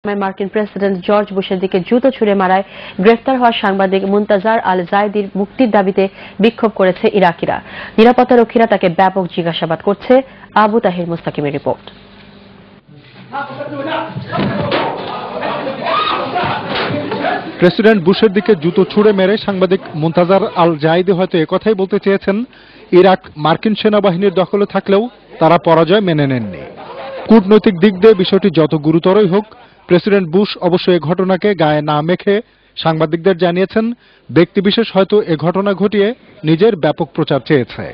মার্কিন president George বুশের দিকে জুতো ছুড়ে মারায় গ্রেফতার হওয়া সাংবাদিক মুনতাজার আল জায়েদির মুক্তির দাবিতে বিক্ষোভ করেছে ইরাকিরা। নিরাপত্তারক্ষীরা তাকে ব্যাপক জিজ্ঞাসাবাদ করছে। আবু তাহির মুস্তাকিমের রিপোর্ট। প্রেসিডেন্ট বুশের দিকে জুতো ছুড়ে মেরে সাংবাদিক মুনতাজার আল জায়েদি হয়তো একথাই বলতে চেয়েছেন, ইরাক মার্কিন সেনাবাহিনীর দখলে থাকলেও তারা পরাজয় মেনে নেননি। কূটনৈতিক দিক দিয়ে বিষয়টি যত গুরুতরই হোক, প্রেসিডেন্ট বুশ অবশ্য এ ঘটনাকে গায়ে না মেখে সাংবাদিকদের জানিয়েছেন, ব্যক্তিবিশেষ হয়তো এ ঘটনা ঘটিয়ে নিজের ব্যাপক প্রচার চেয়েছে।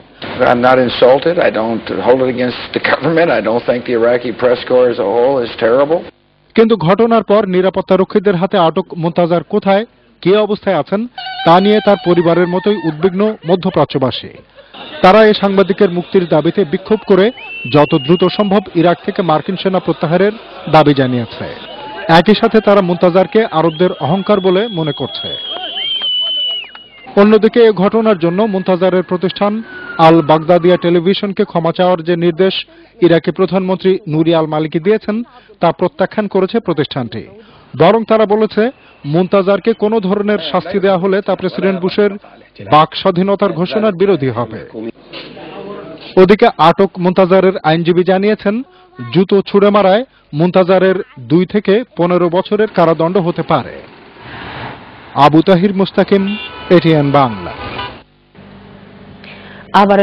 I'm not insulted. I don't hold it against the government. I don't think the Iraqi press corps as a whole is terrible. কিন্তু ঘটনার পর নিরাপত্তারক্ষীদের হাতে আটক মুনতাজার কোথায়, কে অবস্থায় আছেন তা নিয়ে তার পরিবারের মতোই উদ্বিগ্ন মধ্যপ্রাচ্যবাসী। তারা এই সাংবাদিকের মুক্তির দাবিতে বিক্ষোভ করে যত দ্রুত সম্ভব ইরাক থেকে মার্কিন সেনা প্রত্যাহারের দাবি জানিয়েছে। একই সাথে তারা মুনতাজারকে আরবদের অহংকার বলে মনে করছে। অন্যদিকে এ ঘটনার জন্য মুনতাজারের প্রতিষ্ঠান আল বাগদাদিয়া টেলিভিশনকে ক্ষমা চাওয়ার যে নির্দেশ ইরাকি প্রধানমন্ত্রী নুরি আল মালিকি দিয়েছেন তা প্রত্যাখ্যান করেছে প্রতিষ্ঠানটি। বরং তারা বলেছে, মুনতাজারকে কোনো ধরনের শাস্তি দেওয়া হলে তা প্রেসিডেন্ট বুশের বাক স্বাধীনতার ঘোষণার বিরোধী হবে। ওদিকে আটক মুনতাজারের আইনজীবী জানিয়েছেন, জুতো ছুড়ে মারায় মুনতাজারের 2 থেকে 15 বছরের কারাদণ্ড হতে পারে। আবু তাহির মুস্তাকিম, এটিএন বাংলা। আবার